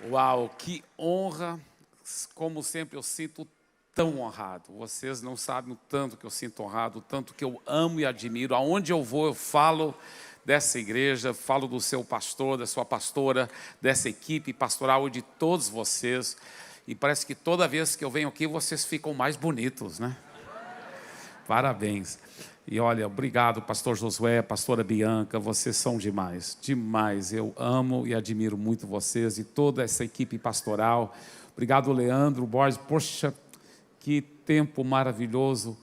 Uau, que honra! Como sempre, eu sinto tão honrado. Vocês não sabem o tanto que eu sinto honrado, o tanto que eu amo e admiro. Aonde eu vou, eu falo dessa igreja, falo do seu pastor, da sua pastora, dessa equipe pastoral e de todos vocês. E parece que toda vez que eu venho aqui, vocês ficam mais bonitos, né? Parabéns. E olha, obrigado, pastor Josué, pastora Bianca, vocês são demais, demais. Eu amo e admiro muito vocês e toda essa equipe pastoral. Obrigado, Leandro Borges. Poxa, que tempo maravilhoso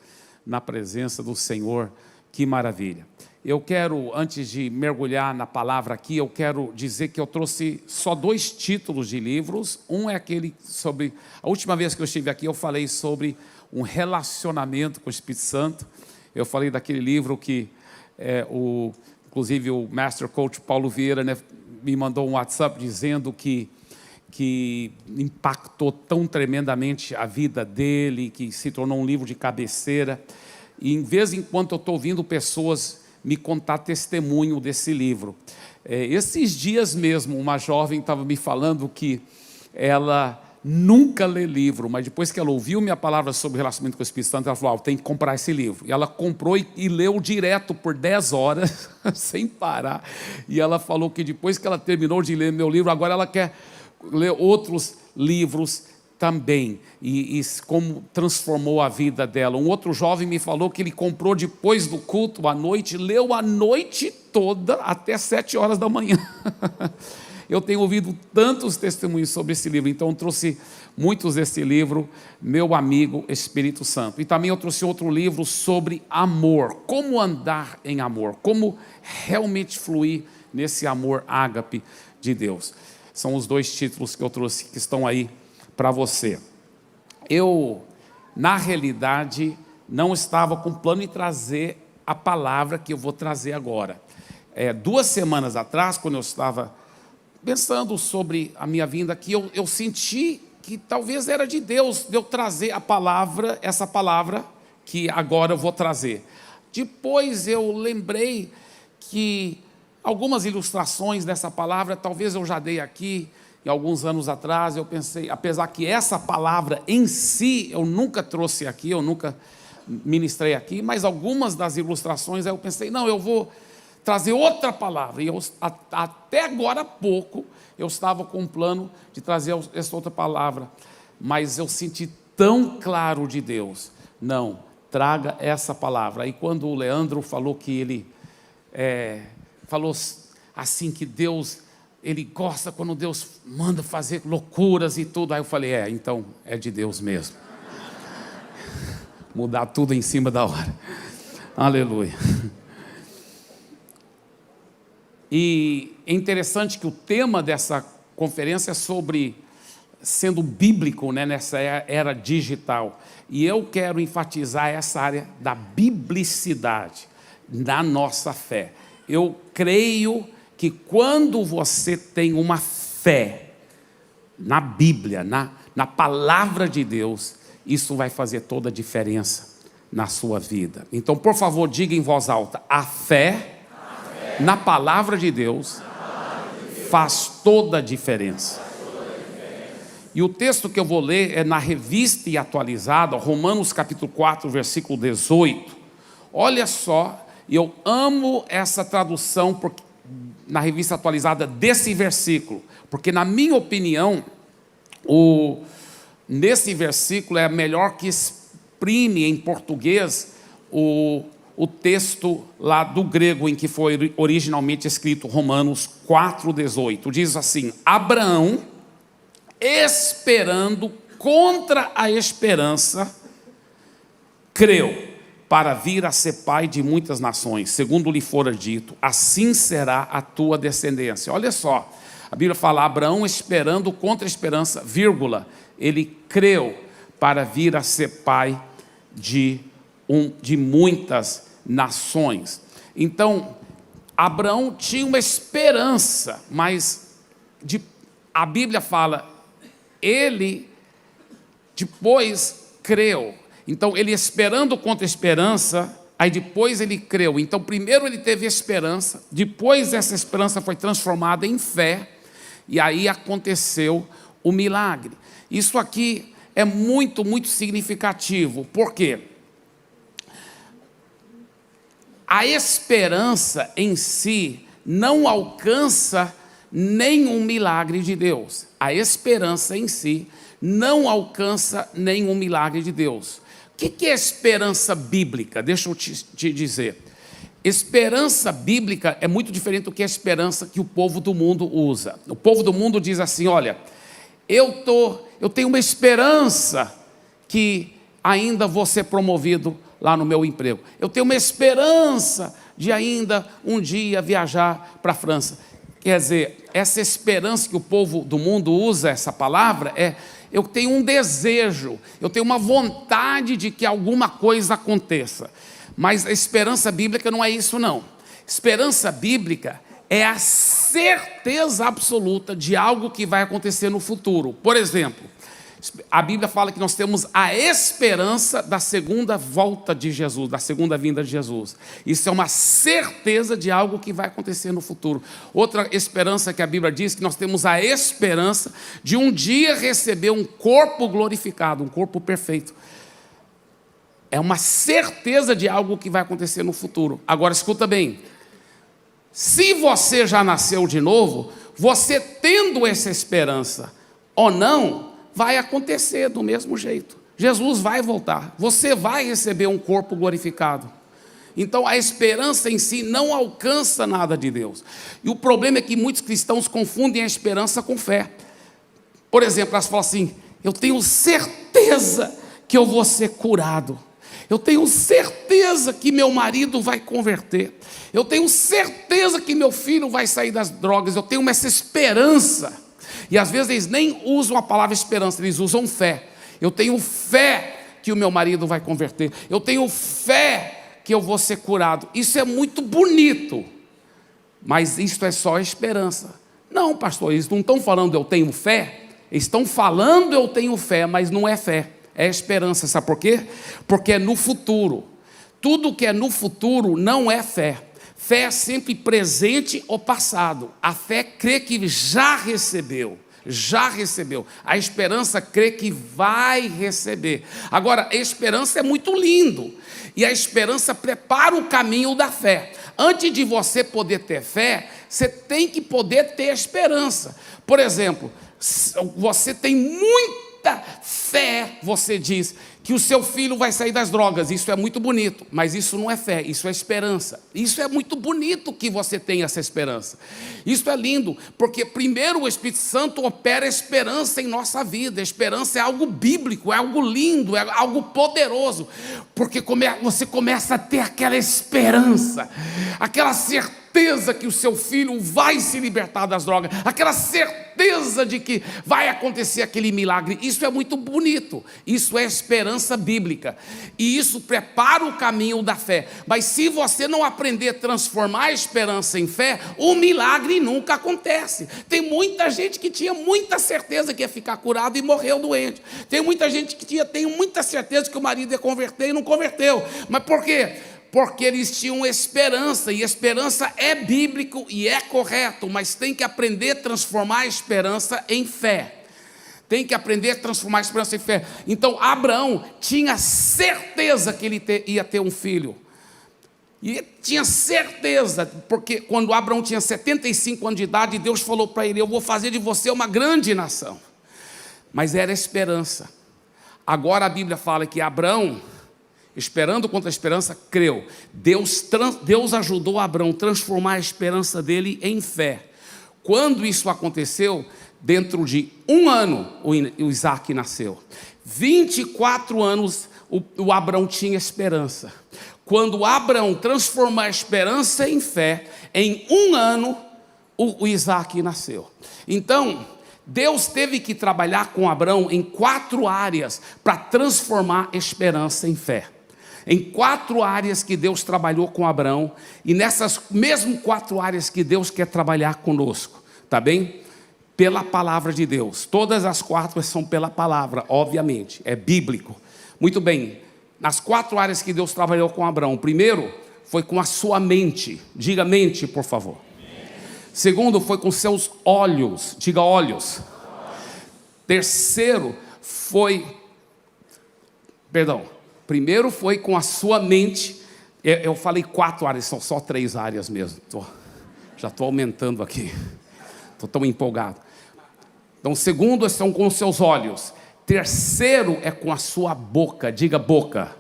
na presença do Senhor, que maravilha. Eu quero, antes de mergulhar na palavra aqui, eu quero dizer que eu trouxe só 2 títulos de livros. Um é aquele sobre... A última vez que eu estive aqui, eu falei sobre um relacionamento com o Espírito Santo. Eu falei daquele livro que, inclusive, o Master Coach Paulo Vieira, né, me mandou um WhatsApp dizendo que impactou tão tremendamente a vida dele, que se tornou um livro de cabeceira. E, em vez em quando, eu estou ouvindo pessoas me contar testemunho desse livro. Esses dias mesmo, uma jovem estava me falando que ela nunca lê livro, mas depois que ela ouviu minha palavra sobre relacionamento com o Espírito Santo, ela falou, tem que comprar esse livro. E ela comprou e leu direto por 10 horas, sem parar. E ela falou que depois que ela terminou de ler meu livro, agora ela quer ler outros livros também. E como transformou a vida dela. Um outro jovem me falou que ele comprou depois do culto à noite, leu a noite toda, até 7 horas da manhã. Eu tenho ouvido tantos testemunhos sobre esse livro, então eu trouxe muitos desse livro, Meu Amigo Espírito Santo. E também eu trouxe outro livro sobre amor, como andar em amor, como realmente fluir nesse amor ágape de Deus. São os 2 títulos que eu trouxe, que estão aí para você. Eu, na realidade, não estava com plano de trazer a palavra que eu vou trazer agora. 2 semanas atrás, quando eu estava pensando sobre a minha vinda aqui, eu senti que talvez era de Deus, de eu trazer a palavra, essa palavra que agora eu vou trazer. Depois eu lembrei que algumas ilustrações dessa palavra, talvez eu já dei aqui, e alguns anos atrás eu pensei, apesar que essa palavra em si, eu nunca trouxe aqui, eu nunca ministrei aqui, mas algumas das ilustrações, aí eu pensei, não, eu vou trazer outra palavra. E eu, até agora há pouco, eu estava com um plano de trazer essa outra palavra, mas eu senti tão claro de Deus, não, traga essa palavra. Aí quando o Leandro falou que ele falou assim que Deus, ele gosta quando Deus manda fazer loucuras e tudo, aí eu falei, então é de Deus mesmo. Mudar tudo em cima da hora. Aleluia. E é interessante que o tema dessa conferência é sobre sendo bíblico, né, nessa era digital. E eu quero enfatizar essa área da biblicidade na nossa fé. Eu creio que quando você tem uma fé na Bíblia, na palavra de Deus, isso vai fazer toda a diferença na sua vida. Então, por favor, diga em voz alta, a fé na palavra de Deus faz toda a diferença. E o texto que eu vou ler é na Revista e Atualizada, Romanos capítulo 4, versículo 18. Olha só, eu amo essa tradução na Revista Atualizada desse versículo, porque na minha opinião, nesse versículo é melhor que exprime em português o texto lá do grego em que foi originalmente escrito, Romanos 4,18, diz assim, Abraão, esperando contra a esperança, creu, para vir a ser pai de muitas nações, segundo lhe fora dito, assim será a tua descendência. Olha só, a Bíblia fala, Abraão esperando contra a esperança, vírgula, ele creu para vir a ser pai de muitas nações. Então, Abraão tinha uma esperança, mas a Bíblia fala, ele depois creu. Então, ele esperando contra a esperança, aí depois ele creu. Então, primeiro ele teve esperança, depois essa esperança foi transformada em fé, E aí aconteceu o milagre. Isso aqui é muito, muito significativo. Por quê? A esperança em si não alcança nenhum milagre de Deus. A esperança em si não alcança nenhum milagre de Deus. O que é esperança bíblica? Deixa eu te dizer. Esperança bíblica é muito diferente do que a esperança que o povo do mundo usa. O povo do mundo diz assim, olha, eu tenho uma esperança que ainda vou ser promovido lá no meu emprego. Eu tenho uma esperança de ainda um dia viajar para a França. Quer dizer, essa esperança que o povo do mundo usa, essa palavra, eu tenho um desejo, eu tenho uma vontade de que alguma coisa aconteça. Mas a esperança bíblica não é isso, não. Esperança bíblica é a certeza absoluta de algo que vai acontecer no futuro. Por exemplo, a Bíblia fala que nós temos a esperança da segunda volta de Jesus, da segunda vinda de Jesus. Isso é uma certeza de algo que vai acontecer no futuro. Outra esperança que a Bíblia diz, que nós temos a esperança de um dia receber um corpo glorificado, um corpo perfeito. É uma certeza de algo que vai acontecer no futuro. Agora, escuta bem. Se você já nasceu de novo, você tendo essa esperança ou não, vai acontecer do mesmo jeito. Jesus vai voltar. Você vai receber um corpo glorificado. Então, a esperança em si não alcança nada de Deus. E o problema é que muitos cristãos confundem a esperança com fé. Por exemplo, elas falam assim, eu tenho certeza que eu vou ser curado. Eu tenho certeza que meu marido vai converter. Eu tenho certeza que meu filho vai sair das drogas. Eu tenho essa esperança. E às vezes eles nem usam a palavra esperança, eles usam fé. Eu tenho fé que o meu marido vai converter. Eu tenho fé que eu vou ser curado. Isso é muito bonito. Mas isso é só esperança. Não, pastor, eles não estão falando eu tenho fé. Eles estão falando eu tenho fé, mas não é fé. É esperança, sabe por quê? Porque é no futuro. Tudo que é no futuro não é fé. Fé é sempre presente ou passado. A fé crê que já recebeu. Já recebeu. A esperança crê que vai receber. Agora, a esperança é muito lindo. E a esperança prepara o caminho da fé. Antes de você poder ter fé, você tem que poder ter esperança. Por exemplo, você tem muita fé, você diz que o seu filho vai sair das drogas. Isso é muito bonito, mas isso não é fé, isso é esperança. Isso é muito bonito que você tenha essa esperança. Isso é lindo, porque primeiro o Espírito Santo opera esperança em nossa vida. A esperança é algo bíblico, é algo lindo, é algo poderoso, porque você começa a ter aquela esperança, aquela certeza que o seu filho vai se libertar das drogas, aquela certeza de que vai acontecer aquele milagre. Isso é muito bonito, isso é esperança bíblica, e isso prepara o caminho da fé. Mas se você não aprender a transformar a esperança em fé, o milagre nunca acontece. Tem muita gente que tinha muita certeza que ia ficar curado e morreu doente. Tem muita gente que tem muita certeza que o marido ia converter e não converteu. Mas por quê? Porque eles tinham esperança, e esperança é bíblico e é correto, mas tem que aprender a transformar a esperança em fé. Tem que aprender a transformar a esperança em fé. Então, Abraão tinha certeza que ele ia ter um filho. E tinha certeza, porque quando Abraão tinha 75 anos de idade, Deus falou para ele, eu vou fazer de você uma grande nação. Mas era esperança. Agora a Bíblia fala que Abraão, esperando contra a esperança, creu. Deus ajudou Abraão a transformar a esperança dele em fé. Quando isso aconteceu, dentro de 1 ano, o Isaac nasceu. 24 anos, o Abraão tinha esperança. Quando Abraão transformou a esperança em fé, em 1 ano, o Isaac nasceu. Então, Deus teve que trabalhar com Abraão em 4 áreas para transformar a esperança em fé. Em 4 áreas que Deus trabalhou com Abraão, e nessas mesmo 4 áreas que Deus quer trabalhar conosco, tá bem? Pela palavra de Deus. Todas as 4 são pela palavra, obviamente, é bíblico. Muito bem, nas 4 áreas que Deus trabalhou com Abraão, primeiro foi com a sua mente. Diga mente, por favor. Segundo, foi com seus olhos. Diga olhos. Terceiro, primeiro foi com a sua mente. Eu falei 4 áreas, são só 3 áreas mesmo. Já estou aumentando aqui. Estou tão empolgado. Então, segundo, são com os seus olhos. Terceiro é com a sua boca. Diga boca.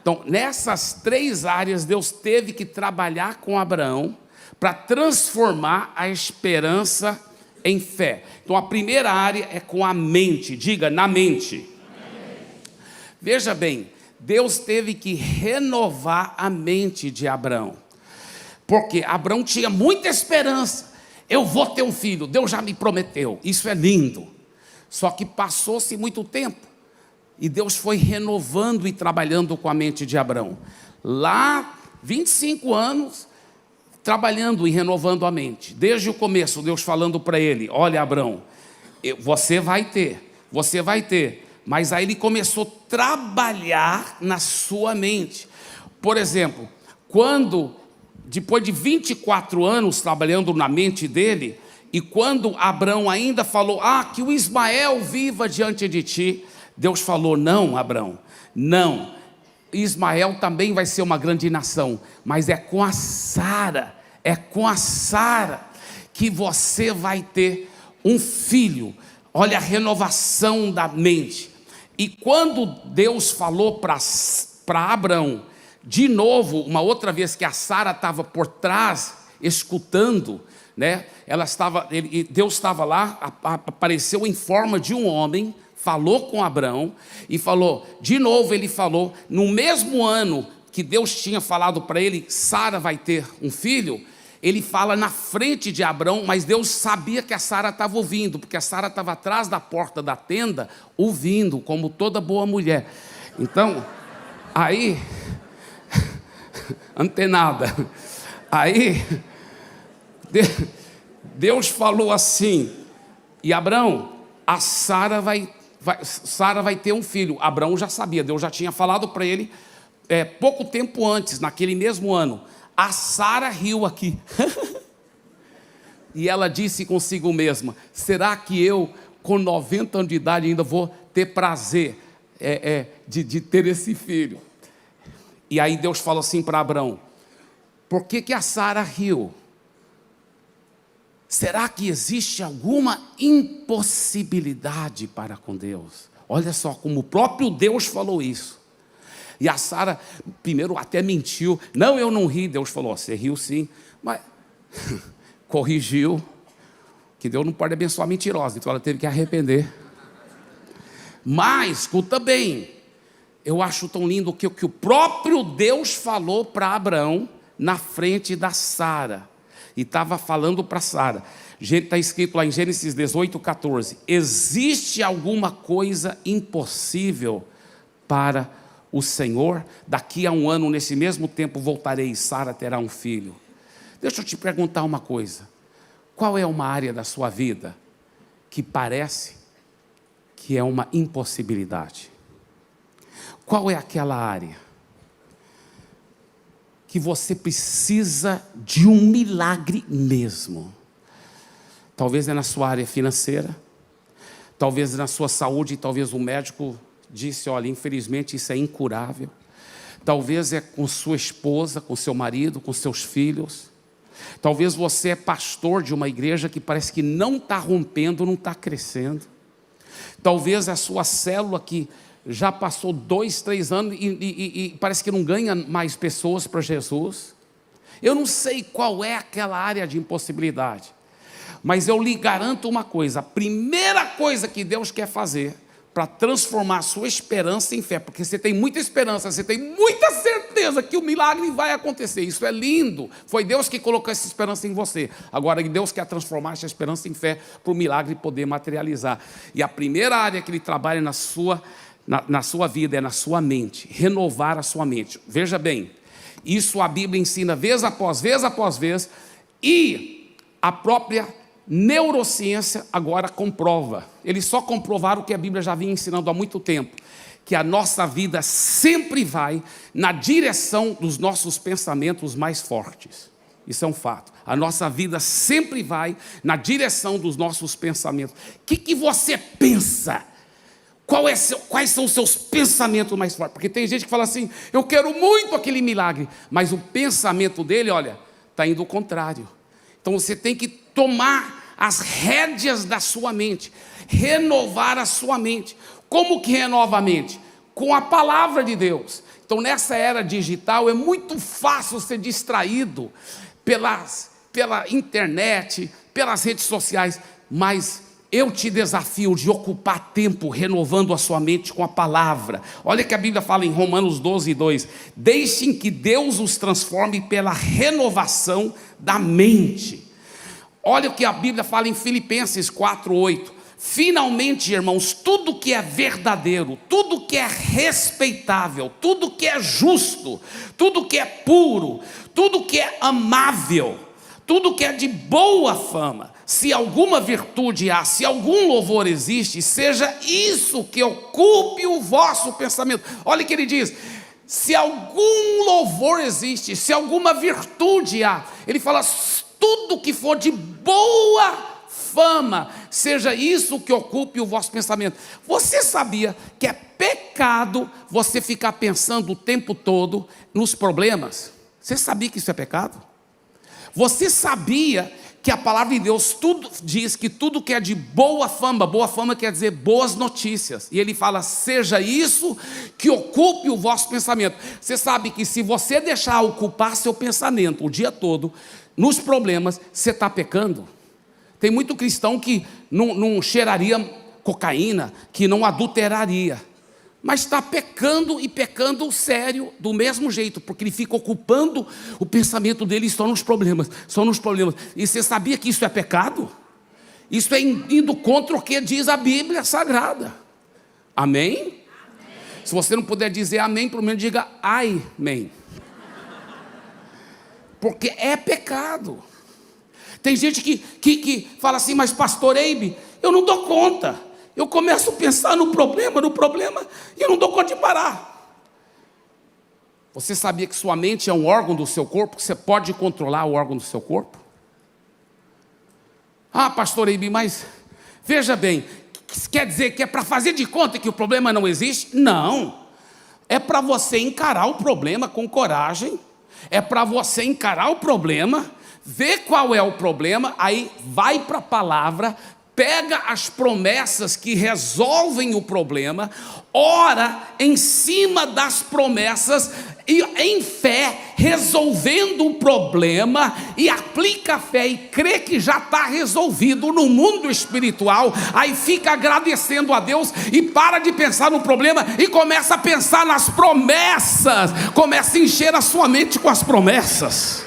Então, nessas 3 áreas, Deus teve que trabalhar com Abraão para transformar a esperança em fé. Então, a primeira área é com a mente. Diga, na mente. Veja bem, Deus teve que renovar a mente de Abraão. Porque Abraão tinha muita esperança. Eu vou ter um filho, Deus já me prometeu. Isso é lindo. Só que passou-se muito tempo. E Deus foi renovando e trabalhando com a mente de Abraão. Lá, 25 anos, trabalhando e renovando a mente. Desde o começo, Deus falando para ele: olha, Abraão, você vai ter. Mas aí ele começou a trabalhar na sua mente. Por exemplo, depois de 24 anos trabalhando na mente dele, e quando Abraão ainda falou: que o Ismael viva diante de ti, Deus falou: não, Abraão, não, Ismael também vai ser uma grande nação, mas é com a Sara que você vai ter um filho. Olha a renovação da mente. E quando Deus falou para Abraão, de novo, uma outra vez que a Sara estava por trás, escutando, né? Deus estava lá, apareceu em forma de um homem, falou com Abraão, e falou, de novo ele falou, no mesmo ano que Deus tinha falado para ele, Sara vai ter um filho, ele fala na frente de Abraão, mas Deus sabia que a Sara estava ouvindo, porque a Sara estava atrás da porta da tenda, ouvindo, como toda boa mulher. Então, aí, antenada, aí, Deus falou assim, e Abraão, a Sara vai ter um filho. Abraão já sabia, Deus já tinha falado para ele, pouco tempo antes, naquele mesmo ano. A Sara riu aqui. E ela disse consigo mesma: será que eu, com 90 anos de idade, ainda vou ter prazer de ter esse filho? E aí Deus falou assim para Abraão: por que a Sara riu? Será que existe alguma impossibilidade para com Deus? Olha só como o próprio Deus falou isso. E a Sara, primeiro até mentiu. Não, eu não ri. Deus falou: você riu sim, mas corrigiu, que Deus não pode abençoar mentirosa, então ela teve que arrepender. Mas, escuta bem, eu acho tão lindo que o próprio Deus falou para Abraão na frente da Sara. E estava falando para Sara. Está escrito lá em Gênesis 18, 14. Existe alguma coisa impossível para o Senhor? Daqui a um ano, nesse mesmo tempo, voltarei e Sara terá um filho. Deixa eu te perguntar uma coisa. Qual é uma área da sua vida que parece que é uma impossibilidade? Qual é aquela área que você precisa de um milagre mesmo? Talvez é na sua área financeira, talvez na sua saúde, talvez o médico disse: olha, infelizmente isso é incurável. Talvez é com sua esposa, com seu marido, com seus filhos. Talvez você é pastor de uma igreja que parece que não está rompendo, não está crescendo. Talvez é a sua célula que já passou 2, 3 anos e parece que não ganha mais pessoas para Jesus. Eu não sei qual é aquela área de impossibilidade, mas eu lhe garanto uma coisa: a primeira coisa que Deus quer fazer para transformar a sua esperança em fé, porque você tem muita esperança, você tem muita certeza que o milagre vai acontecer, isso é lindo, foi Deus que colocou essa esperança em você. Agora Deus quer transformar essa esperança em fé para o milagre poder materializar. E a primeira área que Ele trabalha na sua vida é na sua mente, renovar a sua mente. Veja bem, isso a Bíblia ensina vez após vez, e a própria neurociência agora comprova. Eles só comprovaram o que a Bíblia já vinha ensinando há muito tempo, que a nossa vida sempre vai na direção dos nossos pensamentos mais fortes. Isso é um fato. A nossa vida sempre vai na direção dos nossos pensamentos. O que você pensa? Quais são os seus pensamentos mais fortes? Porque tem gente que fala assim, eu quero muito aquele milagre, mas o pensamento dele, olha, está indo ao contrário. Então você tem que tomar as rédeas da sua mente, renovar a sua mente. Como que renova a mente? Com a palavra de Deus. Então nessa era digital é muito fácil ser distraído pela internet, pelas redes sociais, mas eu te desafio de ocupar tempo renovando a sua mente com a palavra. Olha que a Bíblia fala em Romanos 12:2, deixem que Deus os transforme pela renovação da mente. Olha o que a Bíblia fala em Filipenses 4:8, finalmente, irmãos, tudo que é verdadeiro, tudo que é respeitável, tudo que é justo, tudo que é puro, tudo que é amável, tudo que é de boa fama, se alguma virtude há, se algum louvor existe, seja isso que ocupe o vosso pensamento. Olha o que ele diz, se algum louvor existe, se alguma virtude há, ele fala, tudo que for de boa fama, seja isso que ocupe o vosso pensamento. Você sabia que é pecado você ficar pensando o tempo todo nos problemas? Você sabia que isso é pecado? Você sabia que a palavra de Deus tudo diz que tudo que é de boa fama quer dizer boas notícias, e ele fala, seja isso que ocupe o vosso pensamento. Você sabe que se você deixar ocupar seu pensamento o dia todo nos problemas, você está pecando. Tem muito cristão que não cheiraria cocaína, que não adulteraria, mas está pecando, e pecando sério, do mesmo jeito, porque ele fica ocupando o pensamento dele só nos problemas, e você sabia que isso é pecado? Isso é indo contra o que diz a Bíblia Sagrada, amém? Amém. Se você não puder dizer amém, pelo menos diga ai, amém, porque é pecado. Tem gente que fala assim, mas pastor Eibe, eu não dou conta. Eu começo a pensar no problema, e eu não dou conta de parar. Você sabia que sua mente é um órgão do seu corpo, que você pode controlar o órgão do seu corpo? Ah, pastor Eibe, mas veja bem, quer dizer que é para fazer de conta que o problema não existe? Não. É para você encarar o problema com coragem, é para você encarar o problema, ver qual é o problema, aí vai para a palavra, pega as promessas que resolvem o problema, ora em cima das promessas, e em fé, resolvendo o problema, e aplica a fé e crê que já está resolvido no mundo espiritual, aí fica agradecendo a Deus, e para de pensar no problema, e começa a pensar nas promessas, começa a encher a sua mente com as promessas.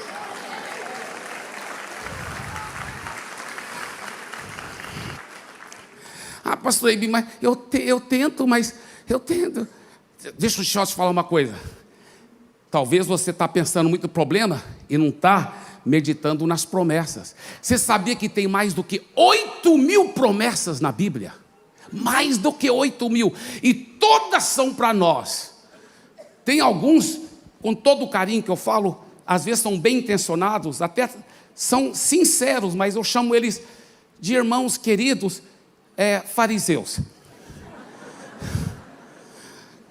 Ah, pastor Eibe, mas eu tento. Deixa eu te falar uma coisa. Talvez você está pensando muito no problema e não está meditando nas promessas. Você sabia que tem mais do que 8.000 promessas na Bíblia? Mais do que 8.000. E todas são para nós. Tem alguns, com todo o carinho que eu falo, às vezes são bem intencionados, até são sinceros, mas eu chamo eles de irmãos queridos, fariseus,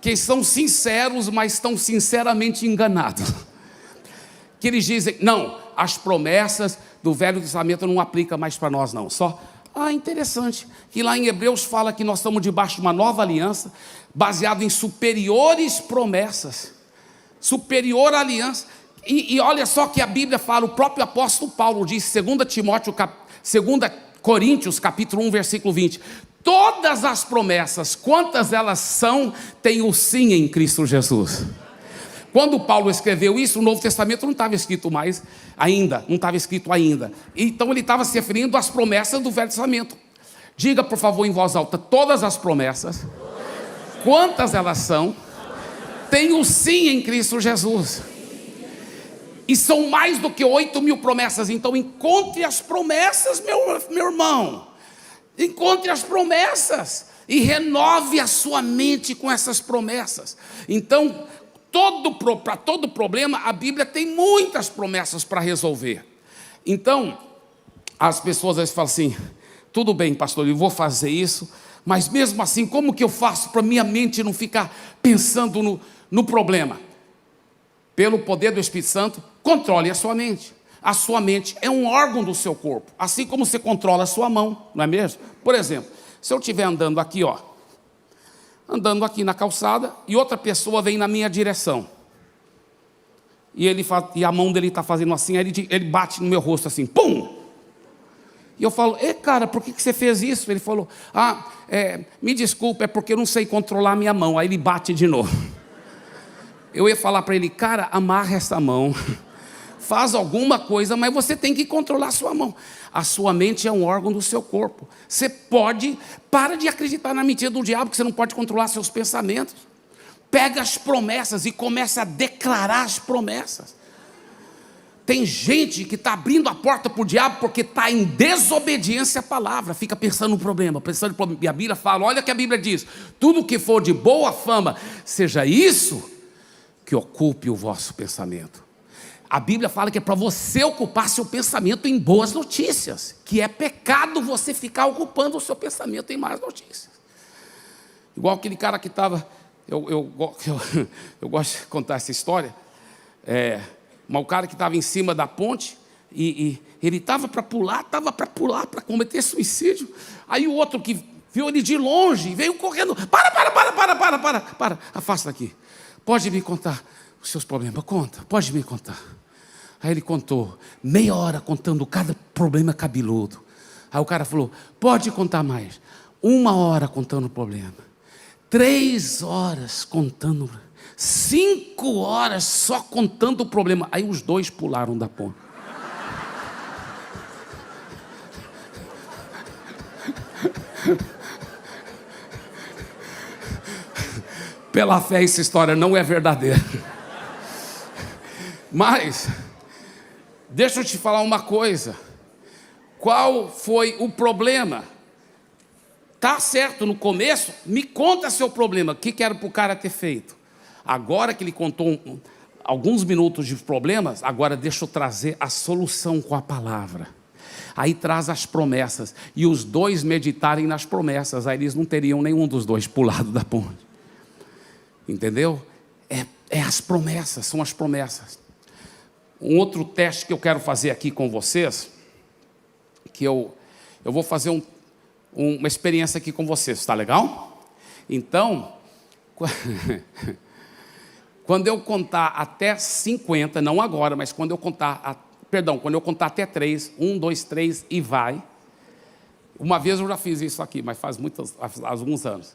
que são sinceros, mas estão sinceramente enganados, que eles dizem, não, as promessas do Velho Testamento não aplicam mais para nós não, só, interessante, que lá em Hebreus fala que nós estamos debaixo de uma nova aliança, baseado em superiores promessas, superior aliança, e olha só que a Bíblia fala, o próprio apóstolo Paulo diz, 2 Coríntios capítulo 1, versículo 20, todas as promessas, quantas elas são, tem o sim em Cristo Jesus. Quando Paulo escreveu isso, o Novo Testamento não estava escrito ainda, então ele estava se referindo às promessas do Velho Testamento. Diga por favor em voz alta, todas as promessas, quantas elas são, tem o sim em Cristo Jesus. E são mais do que 8.000 promessas. Então encontre as promessas, meu irmão. Encontre as promessas. E renove a sua mente com essas promessas. Então, para todo problema, a Bíblia tem muitas promessas para resolver. Então, as pessoas às vezes falam assim, tudo bem, pastor, eu vou fazer isso, mas mesmo assim, como que eu faço para minha mente não ficar pensando no problema? Pelo poder do Espírito Santo, controle a sua mente. A sua mente é um órgão do seu corpo, assim como você controla a sua mão, não é mesmo? Por exemplo, se eu estiver andando aqui, andando aqui na calçada, e outra pessoa vem na minha direção, e a mão dele está fazendo assim, aí ele bate no meu rosto assim, pum! E eu falo, cara, por que você fez isso? Ele falou, me desculpa, é porque eu não sei controlar a minha mão. Aí ele bate de novo. Eu ia falar para ele, cara, amarra essa mão, faz alguma coisa, mas você tem que controlar a sua mão. A sua mente é um órgão do seu corpo. Você para de acreditar na mentira do diabo, que você não pode controlar seus pensamentos. Pega as promessas e começa a declarar as promessas. Tem gente que está abrindo a porta para o diabo porque está em desobediência à palavra, fica pensando no problema, e a Bíblia fala, olha o que a Bíblia diz, tudo que for de boa fama, seja isso que ocupe o vosso pensamento. A Bíblia fala que é para você ocupar seu pensamento em boas notícias, que é pecado você ficar ocupando o seu pensamento em más notícias. Igual aquele cara que estava, eu gosto de contar essa história, mas o cara que estava em cima da ponte, e ele estava para pular, para cometer suicídio. Aí o outro que viu ele de longe, veio correndo, para, afasta daqui. Pode me contar os seus problemas, pode me contar. Aí ele contou, meia hora contando cada problema cabeludo. Aí o cara falou, pode contar mais. 1 hora contando o problema, 3 horas contando, 5 horas só contando o problema. Aí os dois pularam da ponte. Pela fé, essa história não é verdadeira. Mas, deixa eu te falar uma coisa. Qual foi o problema? Tá certo no começo? Me conta seu problema. O que era para o cara ter feito? Agora que ele contou alguns minutos de problemas, agora deixa eu trazer a solução com a palavra. Aí traz as promessas. E os dois meditarem nas promessas. Aí eles não teriam nenhum dos dois pulado da ponte. Entendeu? É as promessas, são as promessas. Um outro teste que eu quero fazer aqui com vocês, que eu vou fazer uma experiência aqui com vocês, tá legal? Então, quando eu contar até 50, não agora, mas quando eu contar até 3, 1, 2, 3 e vai. Uma vez eu já fiz isso aqui, mas faz alguns anos.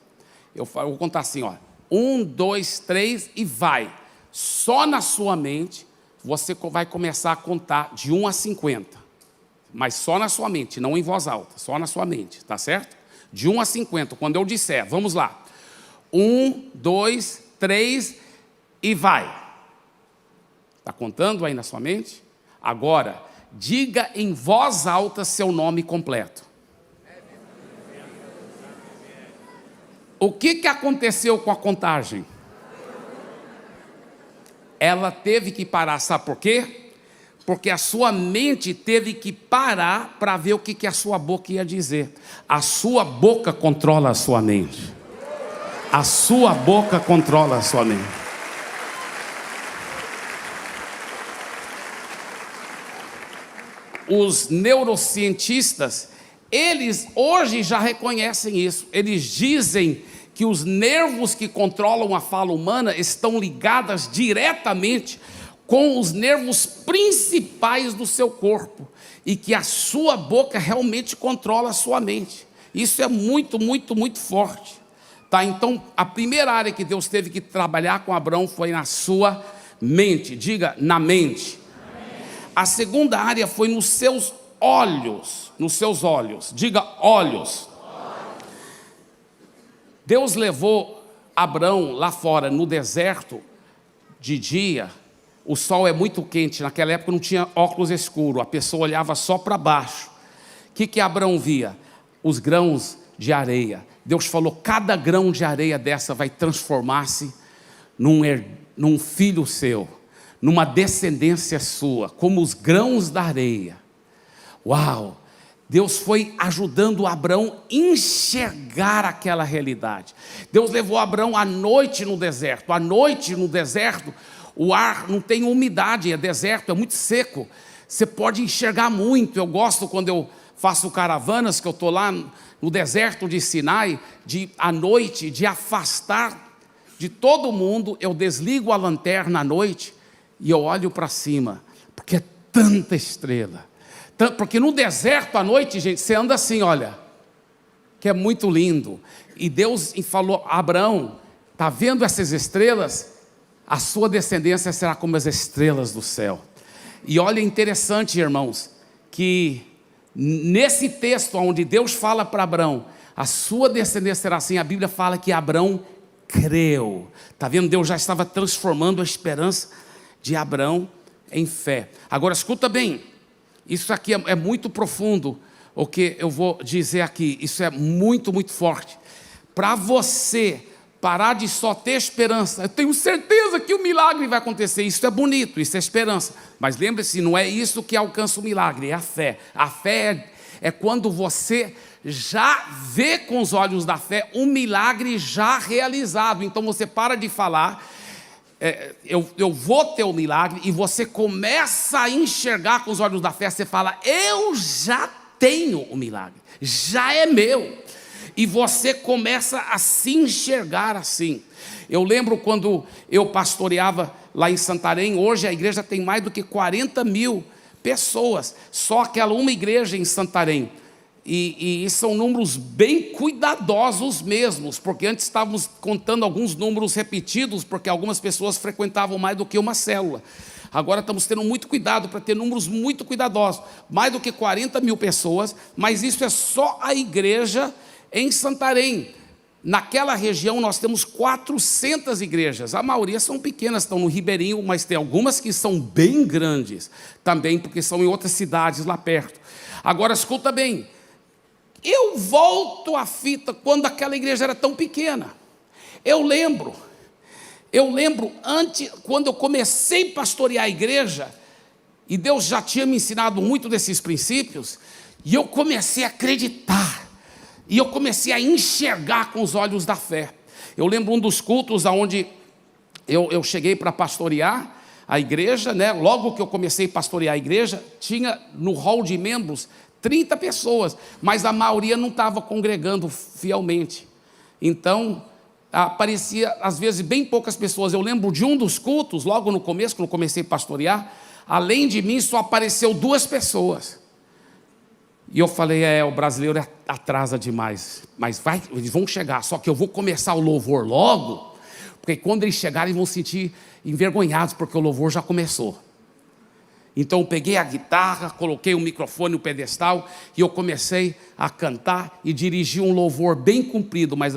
Eu vou contar assim, 1, 2, 3 e vai. Só na sua mente, você vai começar a contar de 1 a 50. Mas só na sua mente, não em voz alta, só na sua mente, tá certo? De 1 a 50, quando eu disser, vamos lá. 1, 2, 3 e vai. Está contando aí na sua mente? Agora, diga em voz alta seu nome completo. O que aconteceu com a contagem? Ela teve que parar, sabe por quê? Porque a sua mente teve que parar para ver o que a sua boca ia dizer. A sua boca controla a sua mente. A sua boca controla a sua mente. Os neurocientistas, eles hoje já reconhecem isso. Eles dizem que os nervos que controlam a fala humana estão ligados diretamente com os nervos principais do seu corpo, e que a sua boca realmente controla a sua mente. Isso é muito, muito, muito forte. Tá? Então, a primeira área que Deus teve que trabalhar com Abraão foi na sua mente. Diga, na mente. A segunda área foi nos seus olhos. Nos seus olhos. Diga, olhos. Deus levou Abraão lá fora, no deserto, de dia. O sol é muito quente, naquela época não tinha óculos escuros, a pessoa olhava só para baixo. O que Abraão via? Os grãos de areia. Deus falou, cada grão de areia dessa vai transformar-se num filho seu, numa descendência sua, como os grãos da areia. Uau! Deus foi ajudando Abrão a enxergar aquela realidade. Deus levou Abrão à noite no deserto. À noite no deserto, o ar não tem umidade, é deserto, é muito seco. Você pode enxergar muito. Eu gosto quando eu faço caravanas, que eu estou lá no deserto de Sinai, à noite, de afastar de todo mundo. Eu desligo a lanterna à noite e eu olho para cima, porque é tanta estrela. Porque no deserto à noite, gente, você anda assim, olha, que é muito lindo. E Deus falou: Abraão, está vendo essas estrelas? A sua descendência será como as estrelas do céu. E olha, interessante, irmãos, que nesse texto onde Deus fala para Abraão, a sua descendência será assim, a Bíblia fala que Abraão creu. Está vendo? Deus já estava transformando a esperança de Abraão em fé. Agora escuta bem, isso aqui é muito profundo, o que eu vou dizer aqui, isso é muito, muito forte. Para você parar de só ter esperança, eu tenho certeza que o milagre vai acontecer, isso é bonito, isso é esperança, mas lembre-se, não é isso que alcança o milagre, é a fé. A fé é quando você já vê com os olhos da fé um milagre já realizado. Então você para de falar, eu vou ter o milagre, e você começa a enxergar com os olhos da fé. Você fala: eu já tenho o milagre, já é meu. E você começa a se enxergar assim. Eu lembro quando eu pastoreava lá em Santarém. Hoje a igreja tem mais do que 40 mil pessoas, só aquela uma igreja em Santarém. E são números bem cuidadosos mesmos, porque antes estávamos contando alguns números repetidos, porque algumas pessoas frequentavam mais do que uma célula. Agora estamos tendo muito cuidado para ter números muito cuidadosos, mais do que 40 mil pessoas, mas isso é só a igreja em Santarém. Naquela região nós temos 400 igrejas, a maioria são pequenas, estão no Ribeirinho, mas tem algumas que são bem grandes também, porque são em outras cidades lá perto. Agora escuta bem, eu volto à fita quando aquela igreja era tão pequena. Eu lembro antes, quando eu comecei a pastorear a igreja, e Deus já tinha me ensinado muito desses princípios, e eu comecei a acreditar, e eu comecei a enxergar com os olhos da fé. Eu lembro um dos cultos onde eu cheguei para pastorear a igreja, né? Logo que eu comecei a pastorear a igreja, tinha no hall de membros 30 pessoas, mas a maioria não estava congregando fielmente. Então, aparecia às vezes bem poucas pessoas. Eu lembro de um dos cultos, logo no começo, quando eu comecei a pastorear, além de mim só apareceu 2 pessoas. E eu falei: o brasileiro atrasa demais, mas eles vão chegar, só que eu vou começar o louvor logo, porque quando eles chegarem eles vão se sentir envergonhados, porque o louvor já começou. Então eu peguei a guitarra, coloquei o microfone no pedestal, e eu comecei a cantar e dirigi um louvor bem comprido, mas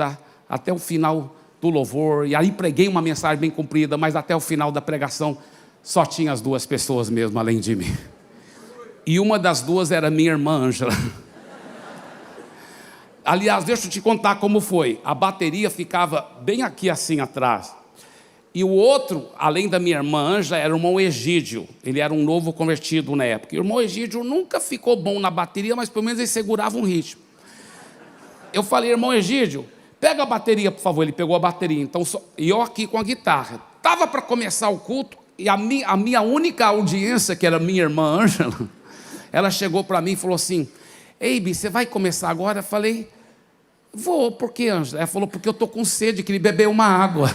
até o final do louvor, e aí preguei uma mensagem bem comprida, mas até o final da pregação só tinha as 2 pessoas mesmo, além de mim. E uma das 2 era minha irmã Ângela. Aliás, deixa eu te contar como foi. A bateria ficava bem aqui assim atrás. E o outro, além da minha irmã Ângela, era o irmão Egídio. Ele era um novo convertido na época. E o irmão Egídio nunca ficou bom na bateria, mas pelo menos ele segurava um ritmo. Eu falei: irmão Egídio, pega a bateria, por favor. Ele pegou a bateria. Então, e eu aqui com a guitarra. Estava para começar o culto, e a minha única audiência, que era minha irmã Ângela, ela chegou para mim e falou assim: Eibe, você vai começar agora? Eu falei: vou. Por quê, Ângela? Ela falou: porque eu estou com sede, queria beber uma água.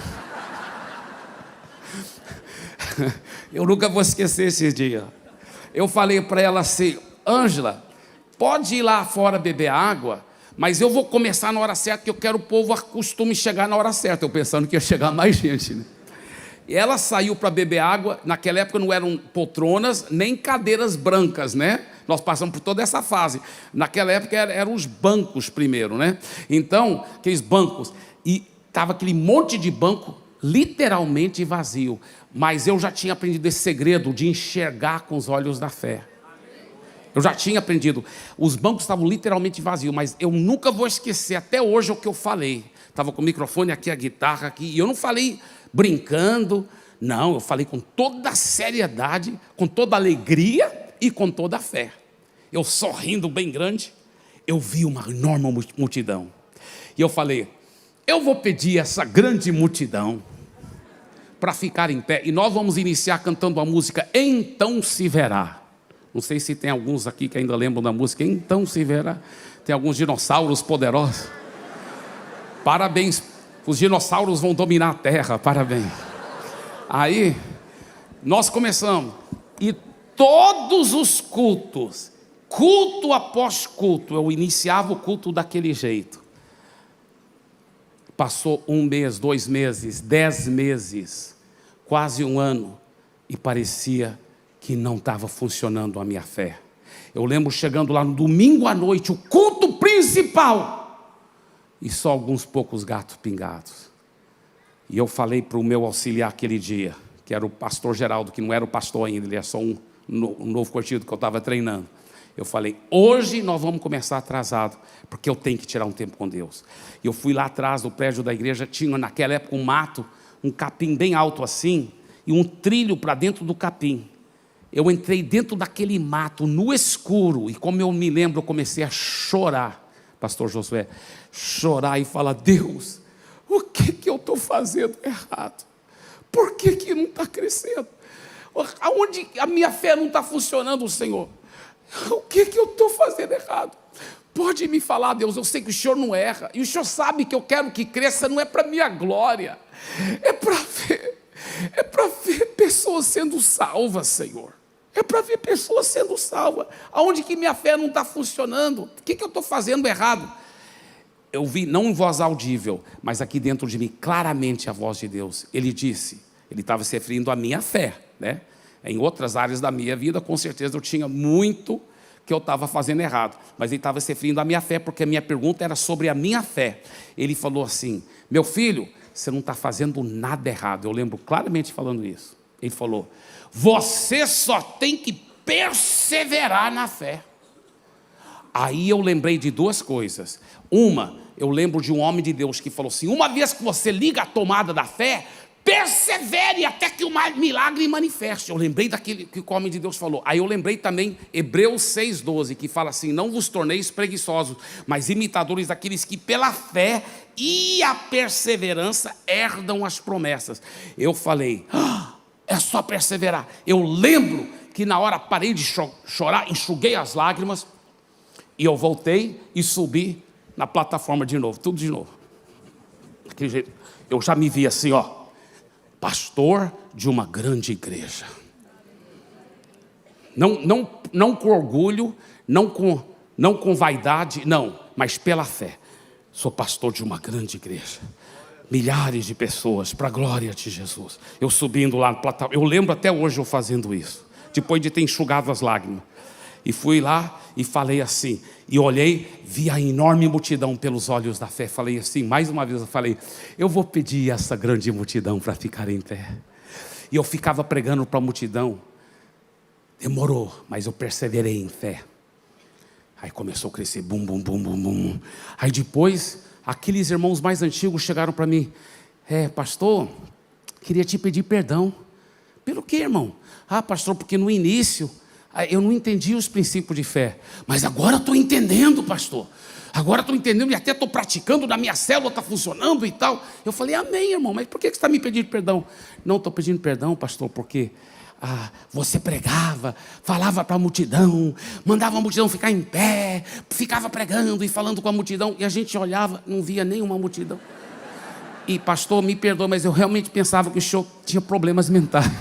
Eu nunca vou esquecer esse dia. Eu falei para ela assim: Ângela, pode ir lá fora beber água, mas eu vou começar na hora certa, que eu quero o povo acostume chegar na hora certa. Eu pensando que ia chegar mais gente, né? E ela saiu para beber água. Naquela época não eram poltronas, nem cadeiras brancas, né? Nós passamos por toda essa fase. Naquela época eram os bancos primeiro, né? Então, aqueles bancos. E estava aquele monte de banco literalmente vazio. Mas eu já tinha aprendido esse segredo de enxergar com os olhos da fé. Eu já tinha aprendido. Os bancos estavam literalmente vazios, mas eu nunca vou esquecer até hoje o que eu falei. Estava com o microfone aqui, a guitarra aqui, e eu não falei brincando, não, eu falei com toda a seriedade, com toda a alegria e com toda a fé. eu sorrindo bem grande, eu vi uma enorme multidão. E eu falei, eu vou pedir essa grande multidão para ficar em pé. E nós vamos iniciar cantando a música Então Se Verá. Não sei se tem alguns aqui que ainda lembram da música Então Se Verá. Tem alguns dinossauros poderosos. Parabéns, os dinossauros vão dominar a terra, parabéns. Aí, nós começamos. E todos os cultos, culto após culto, eu iniciava o culto daquele jeito. Passou 1 mês, 2 meses, 10 meses, quase 1 ano, e parecia que não estava funcionando a minha fé. Eu lembro chegando lá no domingo à noite, o culto principal, e só alguns poucos gatos pingados. E eu falei para o meu auxiliar aquele dia, que era o pastor Geraldo, que não era o pastor ainda, ele é só um novo curtido que eu estava treinando. Eu falei, hoje nós vamos começar atrasado, porque eu tenho que tirar um tempo com Deus. E eu fui lá atrás do prédio da igreja, tinha naquela época um mato, um capim bem alto assim, e um trilho para dentro do capim. Eu entrei dentro daquele mato, no escuro, e como eu me lembro, eu comecei a chorar, pastor Josué, chorar e falar, Deus, o que eu estou fazendo errado? Por que não está crescendo? Aonde a minha fé não está funcionando, Senhor? O que eu estou fazendo errado? Pode me falar, Deus, eu sei que o Senhor não erra, e o Senhor sabe que eu quero que cresça, não é para minha glória, é para ver pessoas sendo salvas, Senhor. É para ver pessoas sendo salvas. Aonde que minha fé não está funcionando? O que eu estou fazendo errado? Eu vi, não em voz audível, mas aqui dentro de mim, claramente a voz de Deus. Ele disse, ele estava se referindo à minha fé, né? Em outras áreas da minha vida, com certeza eu tinha muito que eu estava fazendo errado. Mas ele estava se referindo à minha fé, porque a minha pergunta era sobre a minha fé. Ele falou assim, meu filho, você não está fazendo nada errado. Eu lembro claramente falando isso. Ele falou, você só tem que perseverar na fé. Aí eu lembrei de 2 coisas. Uma, eu lembro de um homem de Deus que falou assim, uma vez que você liga a tomada da fé, persevere até que o milagre manifeste. Eu lembrei daquele que o homem de Deus falou. Aí eu lembrei também Hebreus 6,12, que fala assim, não vos torneis preguiçosos, mas imitadores daqueles que pela fé e a perseverança herdam as promessas. Eu falei, é só perseverar. Eu lembro que na hora parei de chorar, enxuguei as lágrimas, e eu voltei e subi na plataforma de novo, tudo de novo. Daquele jeito, eu já me vi assim, ó, pastor de uma grande igreja. Não com orgulho, não com vaidade, não, mas pela fé. Sou pastor de uma grande igreja. Milhares de pessoas, para a glória de Jesus. Eu subindo lá na plataforma, eu lembro até hoje eu fazendo isso, depois de ter enxugado as lágrimas. E fui lá e falei assim, e olhei, vi a enorme multidão pelos olhos da fé. Falei assim, mais uma vez eu falei, eu vou pedir essa grande multidão para ficar em pé. E eu ficava pregando para a multidão. Demorou, mas eu perseverei em fé. Aí começou a crescer, bum, bum, bum, bum, bum. Aí depois, aqueles irmãos mais antigos chegaram para mim, pastor, queria te pedir perdão. Pelo quê, irmão? Pastor, porque no início eu não entendi os princípios de fé, mas agora eu estou entendendo, pastor. Agora estou entendendo e até estou praticando, na minha célula está funcionando e tal. Eu falei, amém, irmão, mas por que você está me pedindo perdão? Não, estou pedindo perdão, pastor, porque você pregava, falava para a multidão, mandava a multidão ficar em pé, ficava pregando e falando com a multidão, e a gente olhava, não via nenhuma multidão. E pastor, me perdoa, mas eu realmente pensava que o senhor tinha problemas mentais.